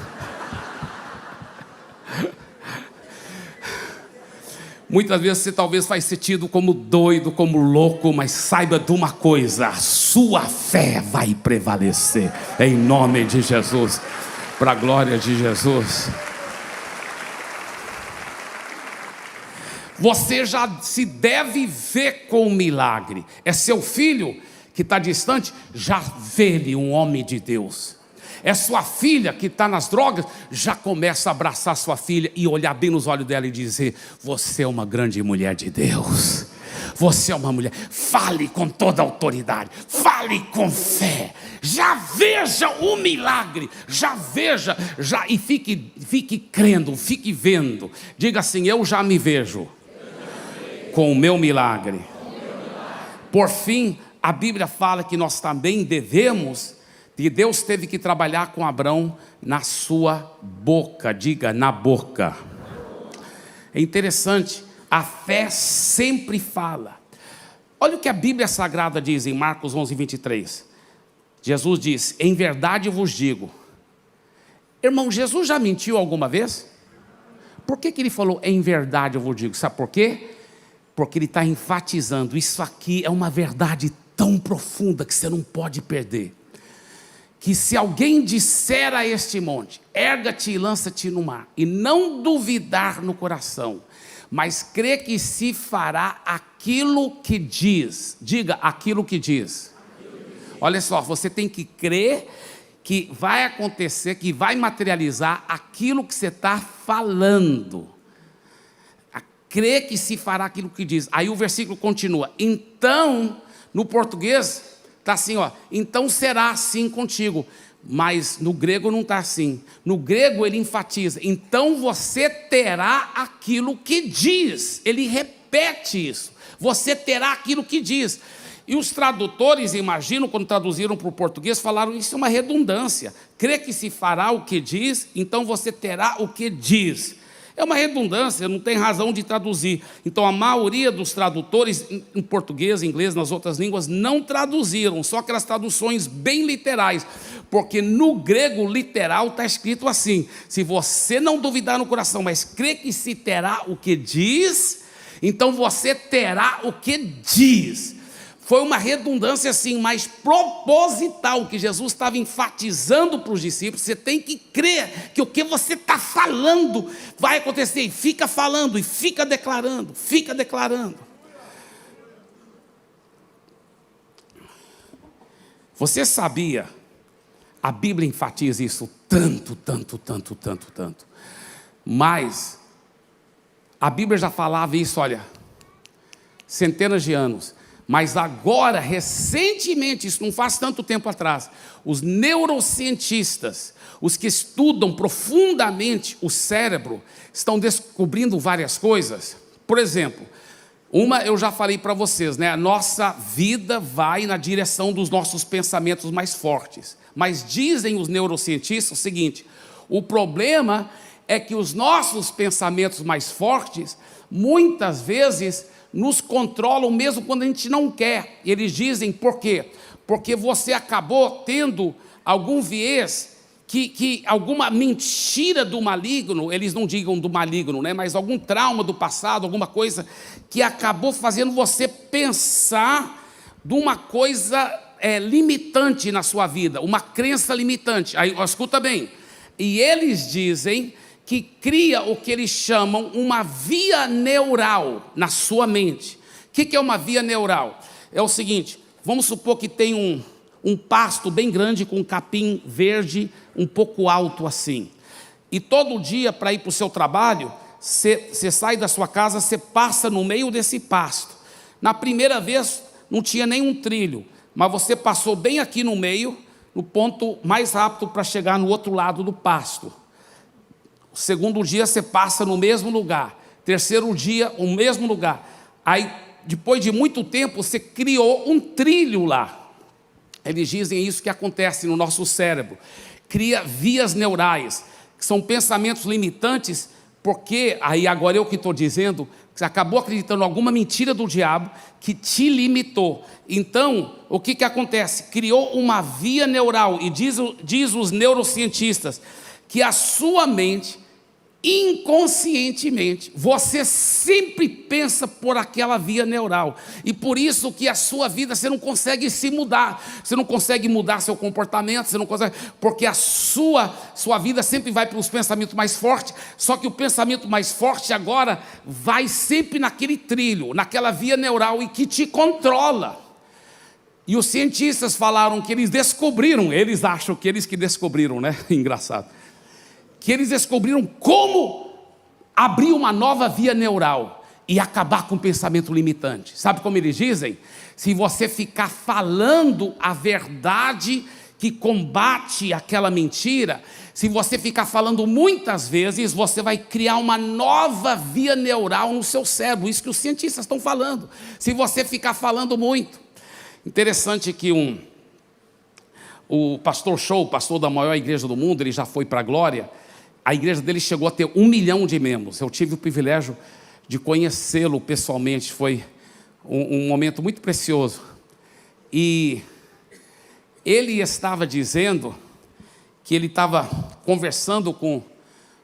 Muitas vezes você talvez vai ser tido como doido, como louco, mas saiba de uma coisa, a sua fé vai prevalecer, em nome de Jesus, para a glória de Jesus. Você já se deve ver com o milagre. É seu filho que está distante, já vê-lhe um homem de Deus. É sua filha que está nas drogas, já começa a abraçar sua filha e olhar bem nos olhos dela e dizer, você é uma grande mulher de Deus, você é uma mulher, fale com toda a autoridade, fale com fé, já veja o milagre, já veja, e fique crendo, fique vendo, diga assim, eu já me vejo com o meu milagre. Por fim, a Bíblia fala que nós também devemos, que Deus teve que trabalhar com Abraão na sua boca. Diga, na boca. É interessante, a fé sempre fala. Olha o que a Bíblia Sagrada diz em Marcos 11, 23. Jesus diz, em verdade eu vos digo. Irmão, Jesus já mentiu alguma vez? Por que ele falou, em verdade eu vos digo? Sabe por quê? Porque ele está enfatizando, isso aqui é uma verdade tão profunda que você não pode perder. Que se alguém disser a este monte, erga-te e lança-te no mar, e não duvidar no coração, mas crê que se fará aquilo que diz. Diga, aquilo que diz. Olha só, você tem que crer que vai acontecer, que vai materializar aquilo que você está falando. Crê que se fará aquilo que diz. Aí o versículo continua. Então, no português, está assim, ó. Então será assim contigo. Mas no grego não está assim. No grego ele enfatiza. Então você terá aquilo que diz. Ele repete isso. Você terá aquilo que diz. E os tradutores, imagino, quando traduziram para o português, falaram, isso é uma redundância. Crê que se fará o que diz, então você terá o que diz. É uma redundância, não tem razão de traduzir. Então a maioria dos tradutores, em português, em inglês, nas outras línguas, não traduziram, só aquelas traduções bem literais. Porque no grego literal está escrito assim, se você não duvidar no coração, mas crê que se terá o que diz, então você terá o que diz. Foi uma redundância assim, mais proposital, que Jesus estava enfatizando para os discípulos. Você tem que crer que o que você está falando vai acontecer. E fica falando, e fica declarando, fica declarando. Você sabia, a Bíblia enfatiza isso tanto. Mas a Bíblia já falava isso, olha, centenas de anos. Mas agora, recentemente, isso não faz tanto tempo atrás, os neurocientistas, os que estudam profundamente o cérebro, estão descobrindo várias coisas. Por exemplo, uma eu já falei para vocês, né? A nossa vida vai na direção dos nossos pensamentos mais fortes. Mas dizem os neurocientistas o seguinte, o problema é que os nossos pensamentos mais fortes, muitas vezes, nos controlam mesmo quando a gente não quer. Eles dizem por quê? Porque você acabou tendo algum viés, alguma mentira do maligno, eles não digam do maligno, né? Mas algum trauma do passado, alguma coisa que acabou fazendo você pensar de uma coisa limitante na sua vida, uma crença limitante. Aí, escuta bem, e eles dizem que cria o que eles chamam uma via neural na sua mente. O que é uma via neural? É o seguinte, vamos supor que tem um pasto bem grande com um capim verde um pouco alto assim. E todo dia para ir para o seu trabalho, você sai da sua casa, você passa no meio desse pasto. Na primeira vez não tinha nenhum trilho, mas você passou bem aqui no meio, no ponto mais rápido para chegar no outro lado do pasto. O segundo dia você passa no mesmo lugar. Terceiro dia, o mesmo lugar. Aí, depois de muito tempo, você criou um trilho lá. Eles dizem isso que acontece no nosso cérebro. Cria vias neurais, que são pensamentos limitantes, porque, aí agora eu que estou dizendo, você acabou acreditando em alguma mentira do diabo que te limitou. Então, o que acontece? Criou uma via neural, e diz os neurocientistas, que a sua mente, inconscientemente, você sempre pensa por aquela via neural, e por isso que a sua vida, você não consegue se mudar, você não consegue mudar seu comportamento, você não consegue, porque a sua vida sempre vai pelos pensamentos mais fortes, só que o pensamento mais forte agora vai sempre naquele trilho, naquela via neural, e que te controla. E os cientistas falaram que eles descobriram, eles acham que eles que descobriram, né? Engraçado. Que eles descobriram como abrir uma nova via neural e acabar com o pensamento limitante. Sabe como eles dizem? Se você ficar falando a verdade que combate aquela mentira, se você ficar falando muitas vezes, você vai criar uma nova via neural no seu cérebro. Isso que os cientistas estão falando. Se você ficar falando muito. Interessante que o pastor Show, pastor da maior igreja do mundo, ele já foi para a glória. A igreja dele chegou a ter 1 milhão de membros. Eu tive o privilégio de conhecê-lo pessoalmente. Foi um momento muito precioso. E ele estava dizendo que ele estava conversando com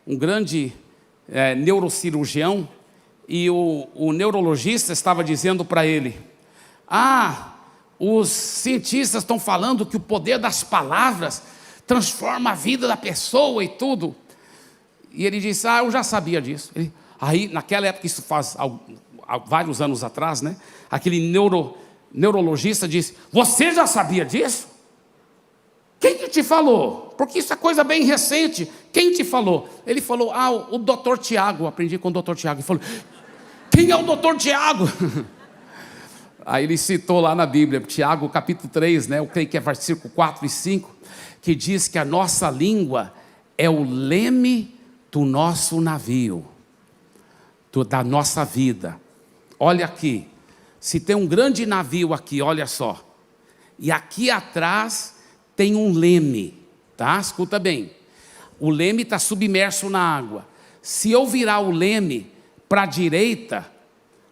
um grande neurocirurgião, e o neurologista estava dizendo para ele: os cientistas estão falando que o poder das palavras transforma a vida da pessoa e tudo. E ele disse: eu já sabia disso. Aí, naquela época, isso faz há vários anos atrás, né? Aquele neurologista disse: você já sabia disso? Quem que te falou? Porque isso é coisa bem recente. Quem te falou? Ele falou: o doutor Tiago. Aprendi com o doutor Tiago. Ele falou: quem é o doutor Tiago? Aí ele citou lá na Bíblia, Tiago capítulo 3, né? Eu creio que é versículo 4 e 5, que diz que a nossa língua é o leme do nosso navio, da nossa vida. Olha aqui, se tem um grande navio aqui, olha só, e aqui atrás tem um leme, tá? Escuta bem, o leme está submerso na água. Se eu virar o leme para a direita,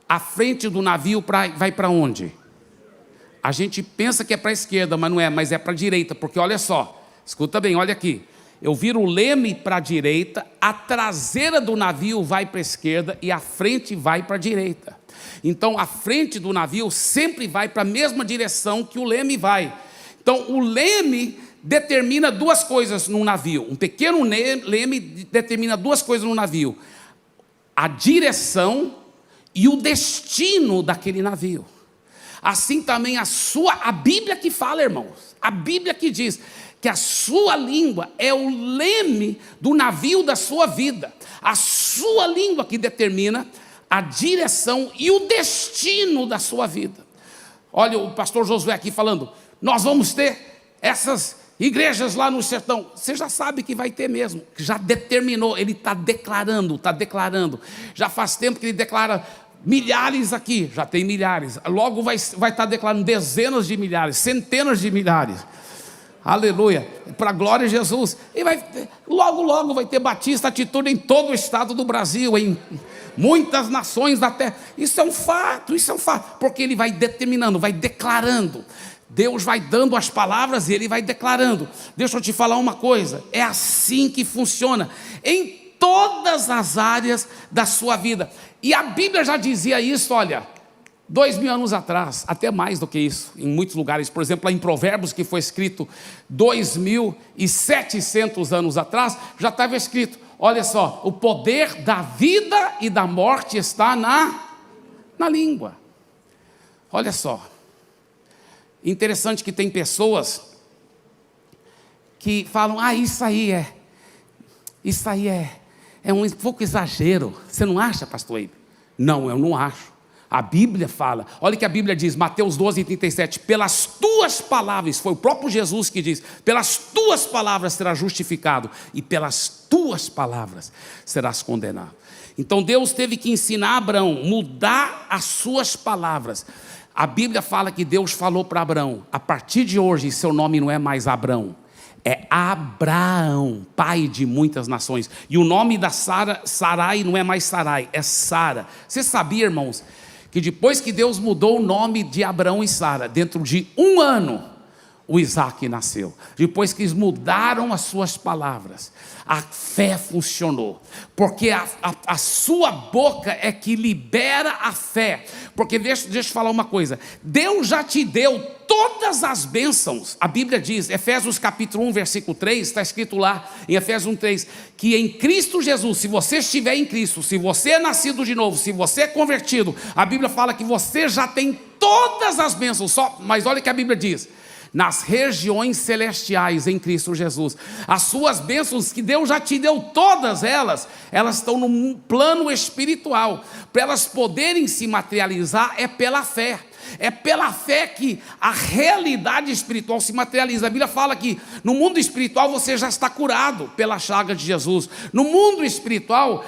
a frente do navio vai para onde? A gente pensa que é para a esquerda, mas não é, mas é para a direita, porque olha só, escuta bem, olha aqui. Eu viro o leme para a direita, a traseira do navio vai para a esquerda e a frente vai para a direita. Então a frente do navio sempre vai para a mesma direção que o leme vai. Então o leme determina duas coisas num navio. Um pequeno leme determina duas coisas no navio: a direção e o destino daquele navio. Assim também a Bíblia que fala, irmãos, a Bíblia que diz que a sua língua é o leme do navio da sua vida. A sua língua que determina a direção e o destino da sua vida. Olha o pastor Josué aqui falando: nós vamos ter essas igrejas lá no sertão. Você já sabe que vai ter mesmo, que já determinou, ele está declarando. Já faz tempo que ele declara milhares aqui, já tem milhares. Logo vai estar declarando dezenas de milhares, centenas de milhares. Aleluia, para a glória de Jesus. E logo vai ter Batista Atitude em todo o estado do Brasil, em muitas nações da terra. Isso é um fato, porque ele vai determinando, vai declarando. Deus vai dando as palavras e ele vai declarando. Deixa eu te falar uma coisa, é assim que funciona em todas as áreas da sua vida. E a Bíblia já dizia isso, olha, 2000 anos atrás, até mais do que isso, em muitos lugares. Por exemplo, lá em Provérbios, que foi escrito 2700 anos atrás, já estava escrito: olha só, o poder da vida e da morte está na língua. Olha só, interessante que tem pessoas que falam: isso aí é um pouco exagero. Você não acha, pastor Eibe? Não, eu não acho. A Bíblia fala, olha o que a Bíblia diz, Mateus 12:37, pelas tuas palavras, foi o próprio Jesus que diz, pelas tuas palavras serás justificado, e pelas tuas palavras serás condenado. Então Deus teve que ensinar Abraão, mudar as suas palavras. A Bíblia fala que Deus falou para Abraão: a partir de hoje seu nome não é mais Abrão, é Abraão, pai de muitas nações. E o nome da Sarai não é mais Sarai, é Sara. Você sabia, irmãos, que depois que Deus mudou o nome de Abraão e Sara, dentro de 1 ano, o Isaac nasceu? Depois que eles mudaram as suas palavras, a fé funcionou, porque a sua boca é que libera a fé. Porque deixa eu falar uma coisa, Deus já te deu todas as bênçãos. A Bíblia diz, Efésios capítulo 1, versículo 3, está escrito lá em Efésios 1, 3, que em Cristo Jesus, se você estiver em Cristo, se você é nascido de novo, se você é convertido, a Bíblia fala que você já tem todas as bênçãos. Mas olha o que a Bíblia diz: nas regiões celestiais em Cristo Jesus. As suas bênçãos que Deus já te deu, todas elas estão no plano espiritual. Para elas poderem se materializar é pela fé. É pela fé que a realidade espiritual se materializa. A Bíblia fala que no mundo espiritual você já está curado pela chaga de Jesus. No mundo espiritual,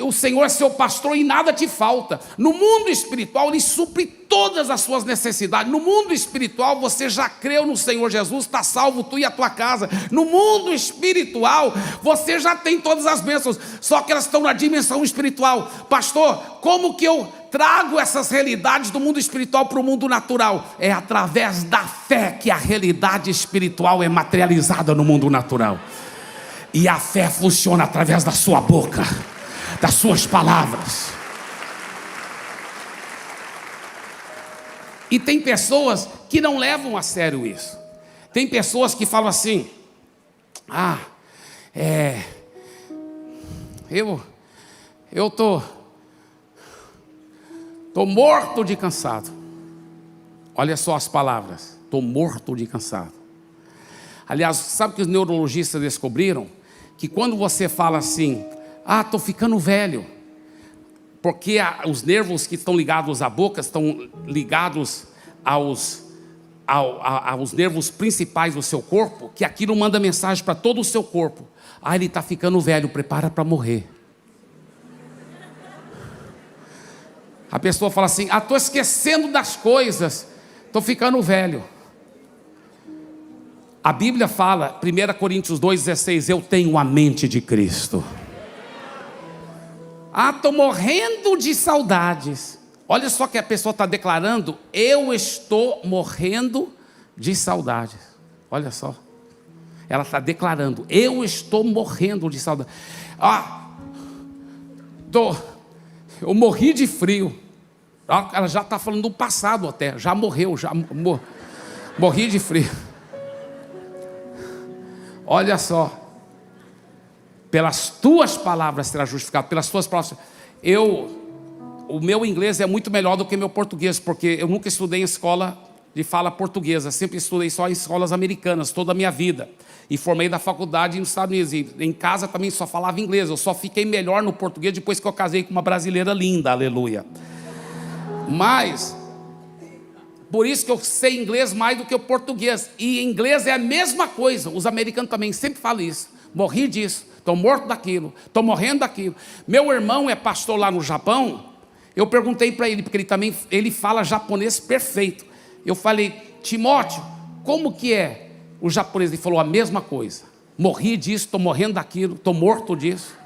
o Senhor é seu pastor e nada te falta. No mundo espiritual, Ele supre todas as suas necessidades. No mundo espiritual, você já creu no Senhor Jesus, está salvo tu e a tua casa. No mundo espiritual, você já tem todas as bênçãos, só que elas estão na dimensão espiritual. Pastor, como que eu trago essas realidades do mundo espiritual para o mundo natural? É através da fé que a realidade espiritual é materializada no mundo natural. E a fé funciona através da sua boca, das suas palavras. E tem pessoas que não levam a sério isso. Tem pessoas que falam assim: eu tô morto de cansado. Olha só as palavras: tô morto de cansado. Aliás, sabe o que os neurologistas descobriram? Que quando você fala assim: tô ficando velho, porque os nervos que estão ligados à boca estão ligados aos nervos principais do seu corpo, que aquilo manda mensagem para todo o seu corpo: ele está ficando velho, prepara para morrer. A pessoa fala assim: estou esquecendo das coisas, estou ficando velho. A Bíblia fala, 1 Coríntios 2,16, eu tenho a mente de Cristo. Estou morrendo de saudades. Olha só que a pessoa está declarando: eu estou morrendo de saudades. Olha só, ela está declarando: eu estou morrendo de saudades. Eu morri de frio. Ela já está falando do passado até. Já morreu, morri de frio. Olha só: pelas tuas palavras será justificado. Pelas tuas palavras. O meu inglês é muito melhor do que meu português, porque eu nunca estudei em escola de fala portuguesa. Sempre estudei só em escolas americanas toda a minha vida. E formei da faculdade nos Estados Unidos. E em casa também só falava inglês. Eu só fiquei melhor no português depois que eu casei com uma brasileira linda, aleluia. Mas, por isso que eu sei inglês mais do que o português. E inglês é a mesma coisa. Os americanos também sempre falam isso. Morri disso, estou morto daquilo, estou morrendo daquilo. Meu irmão é pastor lá no Japão. Eu perguntei para ele, porque ele fala japonês perfeito. Eu falei: Timóteo, como que é o japonês? Ele falou a mesma coisa: morri disso, estou morrendo daquilo, estou morto disso.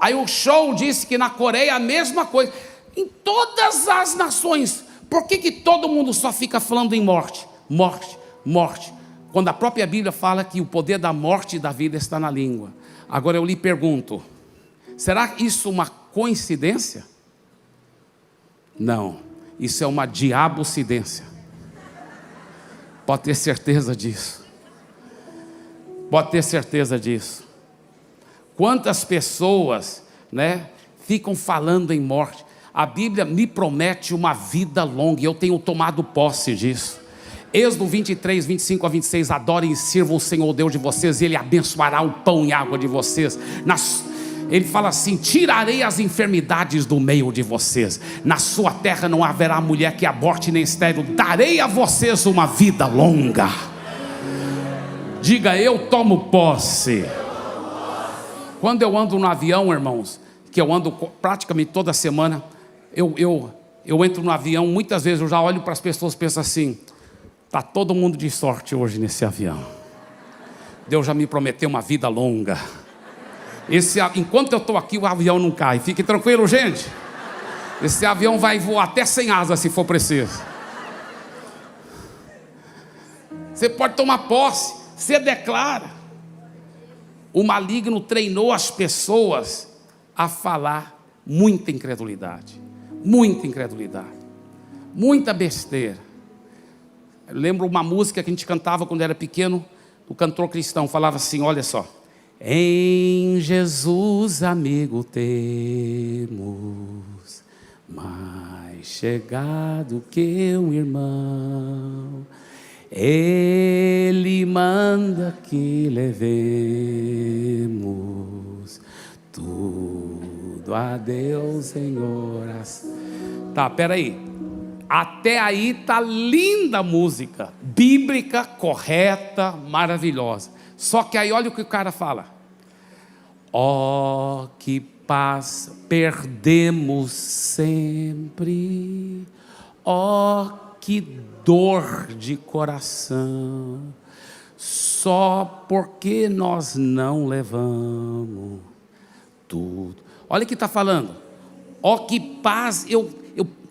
Aí o Show disse que na Coreia a mesma coisa. Em todas as nações, por que todo mundo só fica falando em morte? Morte, morte, quando a própria Bíblia fala que o poder da morte e da vida está na língua. Agora eu lhe pergunto: será isso uma coincidência? Não, isso é uma diabocidência. Pode ter certeza disso. Pode ter certeza disso. Quantas pessoas, ficam falando em morte? A Bíblia me promete uma vida longa, e eu tenho tomado posse disso. Êxodo 23, 25 a 26, adorem e sirvam o Senhor Deus de vocês, e Ele abençoará o pão e a água de vocês. Ele fala assim: tirarei as enfermidades do meio de vocês, na sua terra não haverá mulher que aborte nem estéril, darei a vocês uma vida longa. Diga: eu tomo posse. Quando eu ando no avião, irmãos, que eu ando praticamente toda semana, eu entro no avião, muitas vezes eu já olho para as pessoas e penso assim: está todo mundo de sorte hoje nesse avião. Deus já me prometeu uma vida longa. Enquanto eu estou aqui, o avião não cai. Fique tranquilo, gente. Esse avião vai voar até sem asa, se for preciso. Você pode tomar posse. Você declara. O maligno treinou as pessoas a falar muita incredulidade. Muita incredulidade. Muita besteira. Eu lembro uma música que a gente cantava quando era pequeno. O cantor cristão falava assim: olha só: em Jesus amigo temos, mais chegado que um irmão, Ele manda que levemos tudo a Deus em oração. Tá, peraí. Até aí tá linda a música, bíblica, correta, maravilhosa. Só que aí olha o que o cara fala: ó, que paz perdemos sempre, ó, que dor de coração, só porque nós não levamos tudo. Olha o que está falando: ó, que paz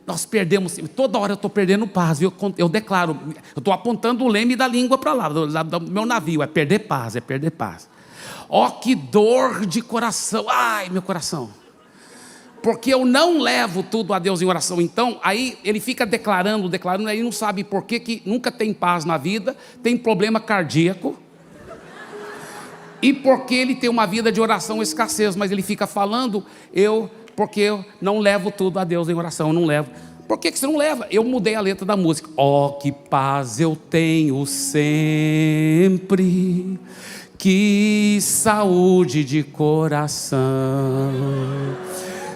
nós perdemos, toda hora eu estou perdendo paz, viu? Eu declaro, eu estou apontando o leme da língua para lá, do meu navio, é perder paz, é perder paz. Ó, que dor de coração, ai meu coração, porque eu não levo tudo a Deus em oração. Então, aí ele fica declarando, aí não sabe por que nunca tem paz na vida, tem problema cardíaco, e porque ele tem uma vida de oração escassez, mas ele fica falando, porque eu não levo tudo a Deus em oração, eu não levo. Por que você não leva? Eu mudei a letra da música. Ó, que paz eu tenho sempre, que saúde de coração,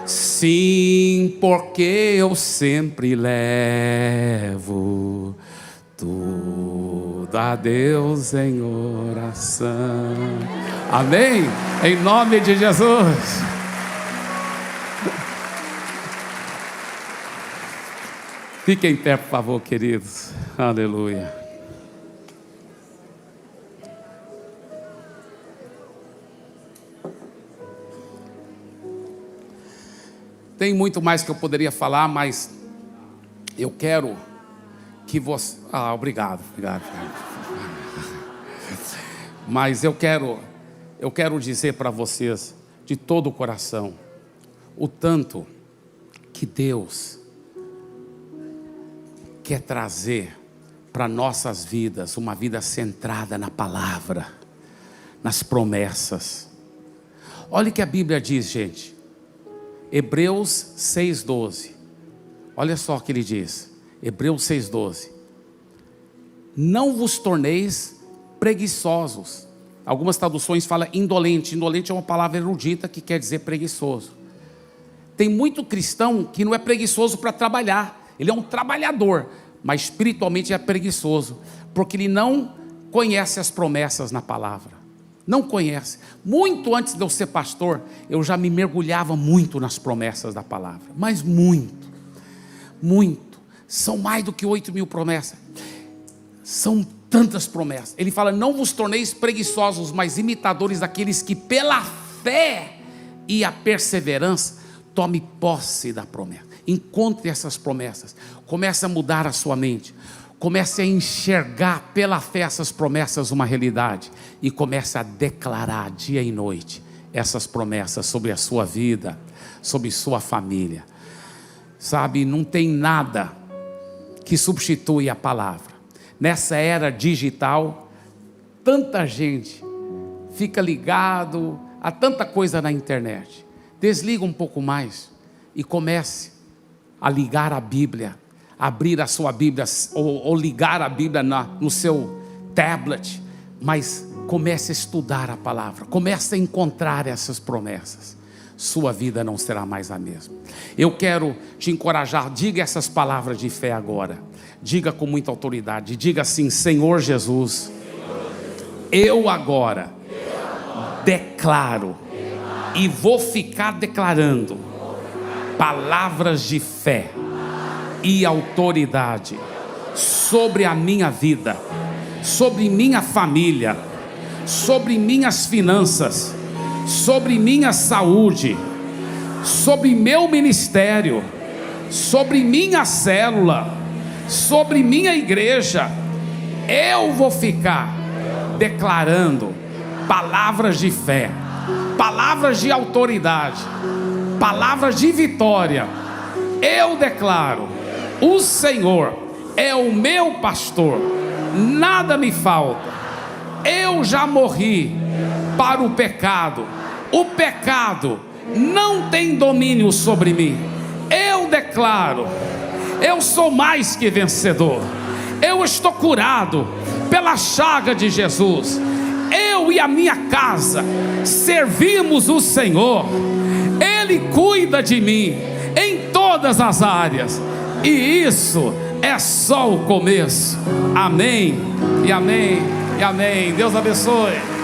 sim, porque eu sempre levo tudo a Deus em oração. Amém? Em nome de Jesus. Fiquem em pé, por favor, queridos. Aleluia. Tem muito mais que eu poderia falar, mas eu quero que você... obrigado. Mas eu quero dizer para vocês, de todo o coração, o tanto que Deus quer trazer para nossas vidas uma vida centrada na palavra, nas promessas. Olha o que a Bíblia diz, gente. Hebreus 6,12. Olha só o que ele diz. Hebreus 6,12. Não vos torneis preguiçosos. Algumas traduções falam indolente. Indolente é uma palavra erudita que quer dizer preguiçoso. Tem muito cristão que não é preguiçoso para trabalhar. Ele é um trabalhador, mas espiritualmente é preguiçoso, porque ele não conhece as promessas na palavra. Não conhece. Muito antes de eu ser pastor, eu já me mergulhava muito nas promessas da palavra. Mas muito. São mais do que 8.000 promessas. São tantas promessas. Ele fala: não vos torneis preguiçosos, mas imitadores daqueles que pela fé e a perseverança tome posse da promessa. Encontre essas promessas. Comece a mudar a sua mente. Comece a enxergar pela fé essas promessas uma realidade. E comece a declarar dia e noite essas promessas sobre a sua vida, sobre sua família. Sabe, não tem nada que substitui a palavra. Nessa era digital, tanta gente fica ligado a tanta coisa na internet. Desliga um pouco mais e comece a ligar a Bíblia, abrir a sua Bíblia ou ligar a Bíblia no seu tablet, mas comece a estudar a palavra, comece a encontrar essas promessas. Sua vida não será mais a mesma. Eu quero te encorajar, diga essas palavras de fé agora, diga com muita autoridade, diga assim: Senhor Jesus, eu agora declaro e vou ficar declarando palavras de fé e autoridade sobre a minha vida, sobre minha família, sobre minhas finanças, sobre minha saúde, sobre meu ministério, sobre minha célula, sobre minha igreja. Eu vou ficar declarando palavras de fé, palavras de autoridade, palavras de vitória. Eu declaro: o Senhor é o meu pastor, nada me falta. Eu já morri para o pecado não tem domínio sobre mim. Eu declaro: eu sou mais que vencedor. Eu estou curado pela chaga de Jesus. Eu e a minha casa servimos o Senhor. Ele cuida de mim em todas as áreas. E isso é só o começo. Amém, e amém, e amém. Deus abençoe.